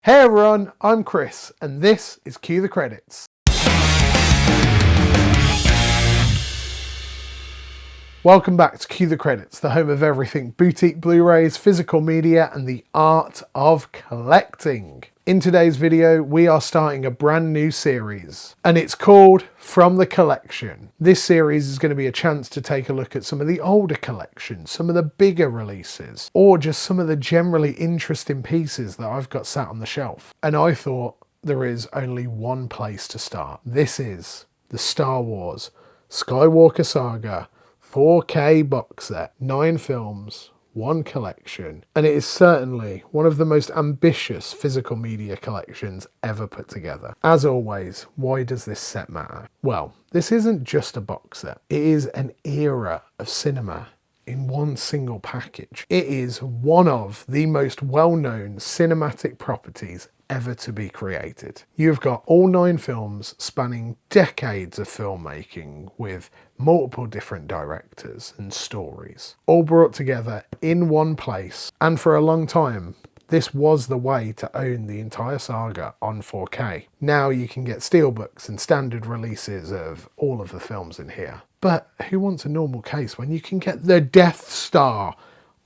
Hey everyone, I'm Chris, and this is Cue the Credits. Welcome back to Cue the Credits, the home of everything boutique Blu-rays, physical media, and the art of collecting. In today's video, we are starting a brand new series, and it's called From the Collection. This series is going to be a chance to take a look at some of the older collections, some of the bigger releases, or just some of the generally interesting pieces that I've got sat on the shelf. And I thought there is only one place to start. This is the Star Wars Skywalker Saga 4K box set, 9 films, 1 collection, and it is certainly one of the most ambitious physical media collections ever put together. As always, why does this set matter? Well, this isn't just a box set, it is an era of cinema in one single package. It is one of the most well-known cinematic properties ever to be created. You've got all 9 films spanning decades of filmmaking with multiple different directors and stories, all brought together in one place. And for a long time, this was the way to own the entire saga on 4K. Now you can get steelbooks and standard releases of all of the films in here. But who wants a normal case when you can get the Death Star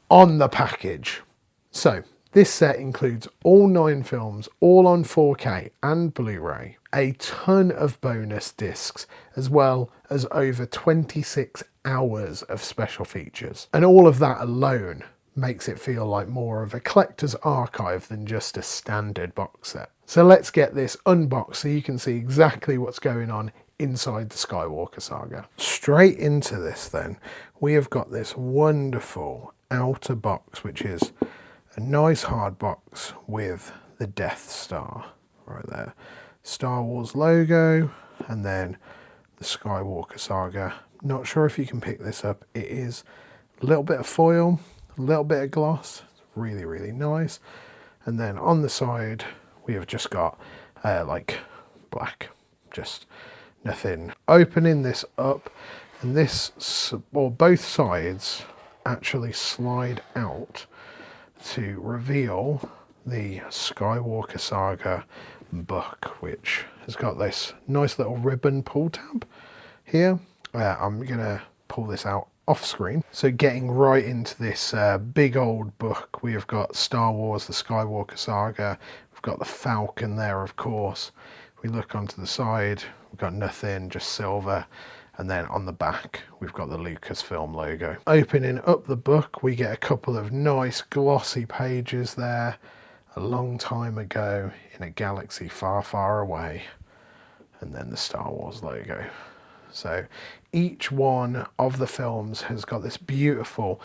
on the package? So, this set includes all 9 films, all on 4K and Blu-ray, a ton of bonus discs, as well as over 26 hours of special features. And all of that alone makes it feel like more of a collector's archive than just a standard box set. So let's get this unboxed so you can see exactly what's going on inside the Skywalker Saga. Straight into this then, we have got this wonderful outer box, which is a nice hard box with the Death Star right there. Star Wars logo, and then the Skywalker Saga. Not sure if you can pick this up. It is a little bit of foil, a little bit of gloss. It's really, really nice. And then on the side, we have just got like black, just nothing. Opening this up, and this, or both sides actually slide out to reveal the Skywalker Saga book, which has got this nice little ribbon pull tab here. I'm gonna pull this out off screen. So getting right into this big old book, we have got Star Wars, the Skywalker Saga. We've got the Falcon there, of course. If we look onto the side, we've got nothing, just silver. And then on the back, we've got the Lucasfilm logo. Opening up the book, we get a couple of nice glossy pages there. A long time ago in a galaxy far, far away. And then the Star Wars logo. So each one of the films has got this beautiful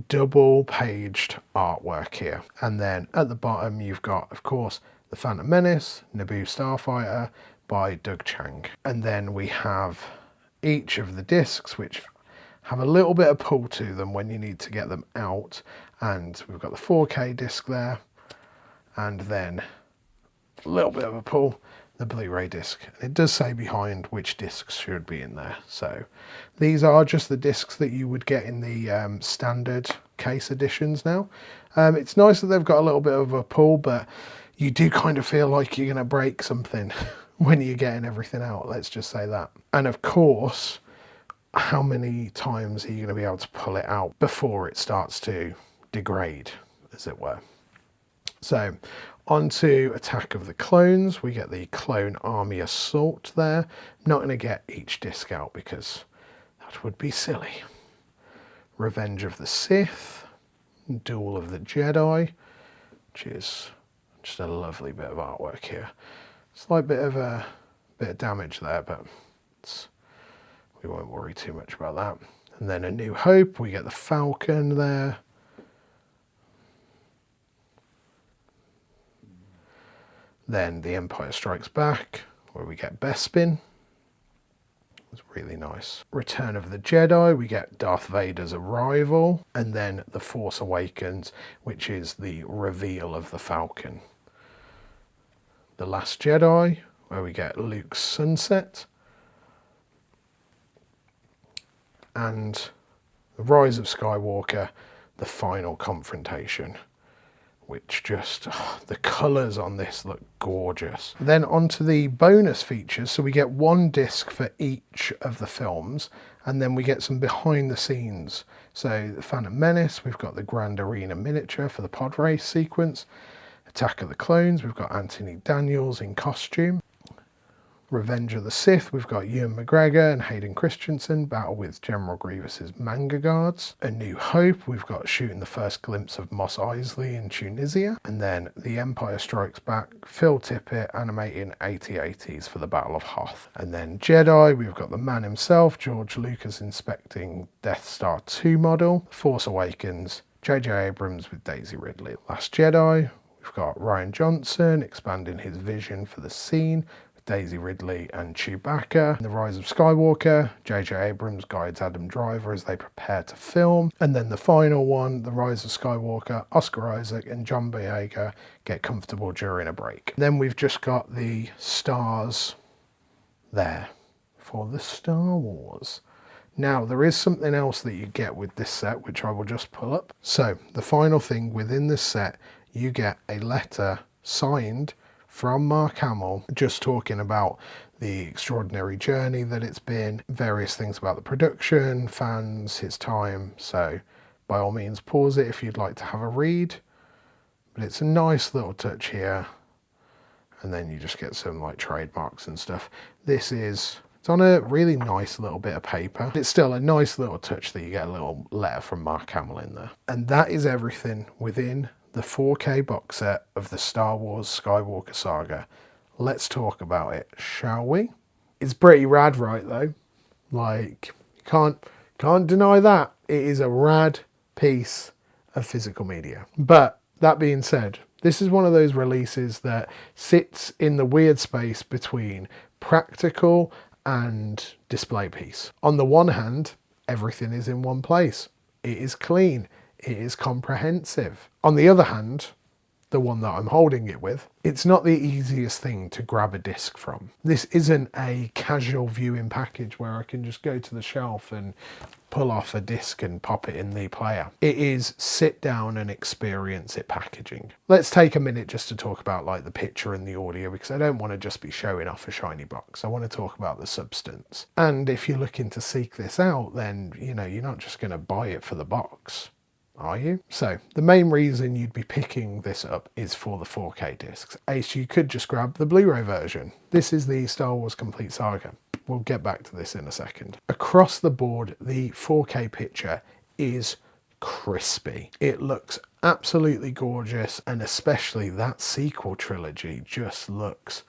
double-paged artwork here. And then at the bottom, you've got, of course, The Phantom Menace, Naboo Starfighter by Doug Chiang. And then we have each of the discs, which have a little bit of pull to them when you need to get them out. And we've got the 4K disc there, and then a little bit of a pull, the Blu-ray disc. And it does say behind which discs should be in there. So these are just the discs that you would get in the standard case editions now. It's nice that they've got a little bit of a pull, but you do kind of feel like you're going to break something when you're getting everything out, let's just say that. And of course, how many times are you going to be able to pull it out before it starts to degrade, as it were? So, onto Attack of the Clones. We get the Clone Army Assault there. I'm not going to get each disc out because that would be silly. Revenge of the Sith. Duel of the Jedi, which is just a lovely bit of artwork here. Slight bit of damage there, but we won't worry too much about that. And then A New Hope, we get the Falcon there. Then The Empire Strikes Back, where we get Bespin. It's really nice. Return of the Jedi, we get Darth Vader's arrival. And then The Force Awakens, which is the reveal of the Falcon. The Last Jedi, where we get Luke's sunset. And The Rise of Skywalker, the final confrontation, which just, the colours on this look gorgeous. Then onto the bonus features. So we get one disc for each of the films, and then we get some behind the scenes. So the Phantom Menace, we've got the Grand Arena miniature for the pod race sequence. Attack of the Clones, we've got Anthony Daniels in costume. Revenge of the Sith, we've got Ewan McGregor and Hayden Christensen battle with General Grievous's manga guards. A New Hope, we've got shooting the first glimpse of Mos Eisley in Tunisia. And then The Empire Strikes Back, Phil Tippett animating AT-ATs for the Battle of Hoth. And then Jedi, we've got the man himself, George Lucas inspecting Death Star 2 model. Force Awakens, J.J. Abrams with Daisy Ridley. Last Jedi, we've got Rian Johnson expanding his vision for the scene, Daisy Ridley and Chewbacca. The Rise of Skywalker, J.J. Abrams guides Adam Driver as they prepare to film. And then the final one, The Rise of Skywalker, Oscar Isaac and John Boyega get comfortable during a break. Then we've just got the stars there for the Star Wars. Now, there is something else that you get with this set, which I will just pull up. So, the final thing within this set, you get a letter signed from Mark Hamill, just talking about the extraordinary journey that it's been, various things about the production, fans, his time. So by all means pause it if you'd like to have a read, but it's a nice little touch here. And then you just get some like trademarks and stuff. It's on a really nice little bit of paper. It's still a nice little touch that you get a little letter from Mark Hamill in there. And that is everything within the 4K box set of the Star Wars Skywalker Saga. Let's talk about it, shall we? It's pretty rad, right, though? Like, can't deny that. It is a rad piece of physical media. But that being said, this is one of those releases that sits in the weird space between practical and display piece. On the one hand, everything is in one place. It is clean. It is comprehensive. On the other hand, the one that I'm holding it with, it's not the easiest thing to grab a disc from. This isn't a casual viewing package where I can just go to the shelf and pull off a disc and pop it in the player. It is sit down and experience it packaging. Let's take a minute just to talk about like the picture and the audio, because I don't want to just be showing off a shiny box. I want to talk about the substance. And if you're looking to seek this out, then, you know, you're not just going to buy it for the box, are you? So the main reason you'd be picking this up is for the 4K discs. Ace, you could just grab the Blu-ray version. This is the Star Wars Complete Saga. We'll get back to this in a second. Across the board, the 4K picture is crispy. It looks absolutely gorgeous, and especially that sequel trilogy just looks...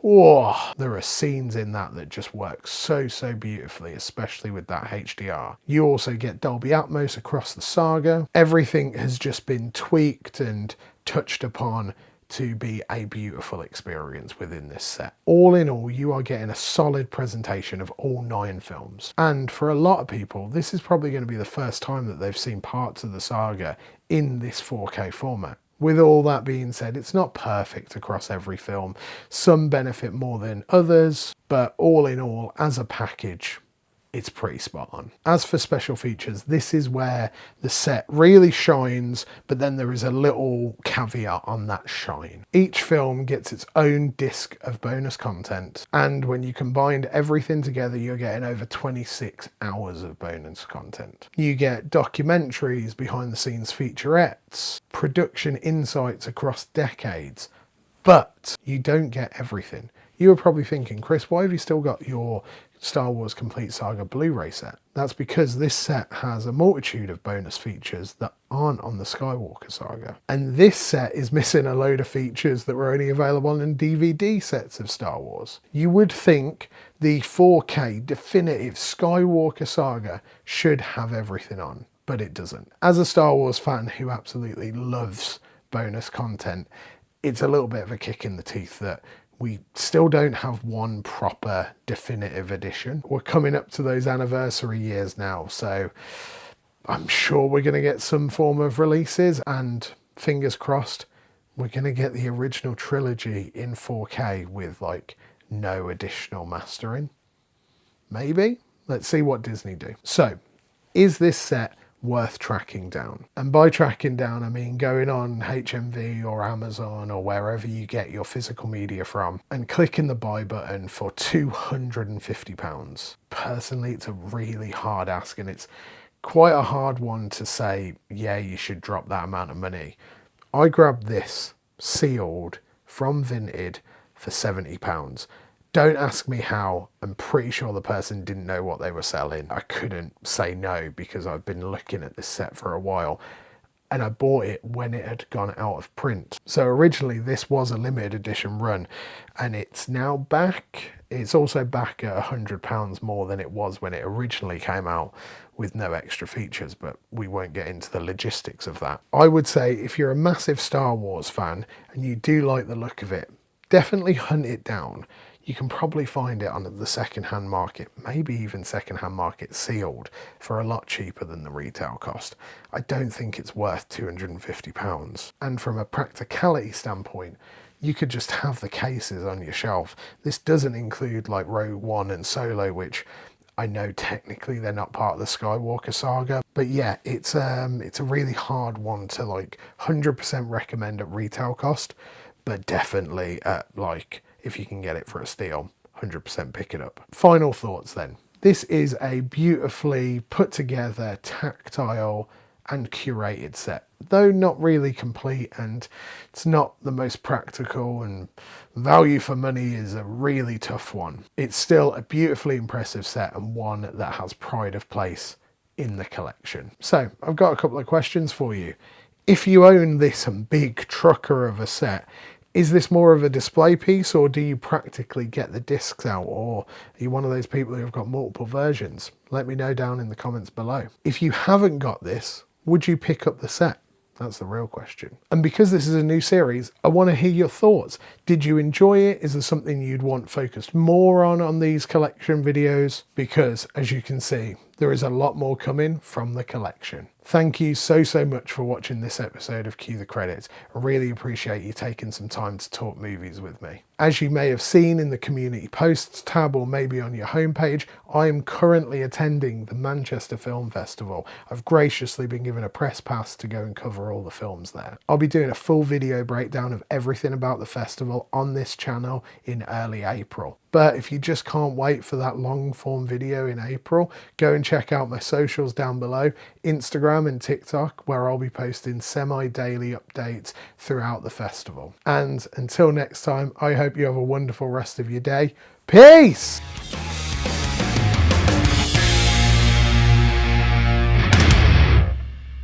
whoa, there are scenes in that just work so beautifully, especially with that HDR. You also get Dolby Atmos across the Saga. Everything has just been tweaked and touched upon to be a beautiful experience within this set. All in all, you are getting a solid presentation of all 9 films. And for a lot of people, this is probably going to be the first time that they've seen parts of the saga in this 4K format. With all that being said, it's not perfect across every film. Some benefit more than others, but all in all, as a package, it's pretty spot on. As for special features, this is where the set really shines, but then there is a little caveat on that shine. Each film gets its own disc of bonus content, and when you combine everything together, you're getting over 26 hours of bonus content. You get documentaries, behind the scenes featurettes, production insights across decades, but you don't get everything. You were probably thinking, Chris, why have you still got your Star Wars Complete Saga Blu-ray set? That's because this set has a multitude of bonus features that aren't on the Skywalker Saga. And this set is missing a load of features that were only available in DVD sets of Star Wars. You would think the 4K definitive Skywalker Saga should have everything on, but it doesn't. As a Star Wars fan who absolutely loves bonus content, it's a little bit of a kick in the teeth that we still don't have one proper definitive edition. We're coming up to those anniversary years now, so I'm sure we're going to get some form of releases, and fingers crossed, we're going to get the original trilogy in 4K with like no additional mastering. Maybe? Let's see what Disney do. So, is this set worth tracking down. And by tracking down, I mean going on HMV or Amazon or wherever you get your physical media from and clicking the buy button for £250. Personally, it's a really hard ask, and it's quite a hard one to say, yeah, you should drop that amount of money. I grabbed this sealed from Vinted for £70. Don't ask me how. I'm pretty sure the person didn't know what they were selling. I couldn't say no because I've been looking at this set for a while, and I bought it when it had gone out of print. So originally this was a limited edition run, and it's now back. It's also back at £100 more than it was when it originally came out, with no extra features, but we won't get into the logistics of that. I would say if you're a massive Star Wars fan and you do like the look of it, definitely hunt it down. You can probably find it on the second-hand market, maybe even second-hand market sealed, for a lot cheaper than the retail cost. I don't think it's worth £250. And from a practicality standpoint, you could just have the cases on your shelf. This doesn't include like Rogue One and Solo, which I know technically they're not part of the Skywalker Saga, but yeah, it's a really hard one to like 100% recommend at retail cost, but definitely at like, if you can get it for a steal, 100% pick it up. Final thoughts then. This is a beautifully put together, tactile and curated set, though not really complete, and it's not the most practical, and value for money is a really tough one. It's still a beautifully impressive set and one that has pride of place in the collection. So I've got a couple of questions for you. If you own this big trucker of a set, is this more of a display piece, or do you practically get the discs out, or are you one of those people who've got multiple versions? Let me know down in the comments below. If you haven't got this, would you pick up the set? That's the real question. And because this is a new series, I want to hear your thoughts. Did you enjoy it? Is there something you'd want focused more on these collection videos? Because as you can see, there is a lot more coming from the collection. Thank you so much for watching this episode of Cue the Credits. I really appreciate you taking some time to talk movies with me. As you may have seen in the community posts tab, or maybe on your homepage, I am currently attending the Manchester Film Festival. I've graciously been given a press pass to go and cover all the films there. I'll be doing a full video breakdown of everything about the festival on this channel in early April. But if you just can't wait for that long form video in April, go and check out my socials down below, Instagram and TikTok, where I'll be posting semi-daily updates throughout the festival. And until next time, I hope you have a wonderful rest of your day. Peace!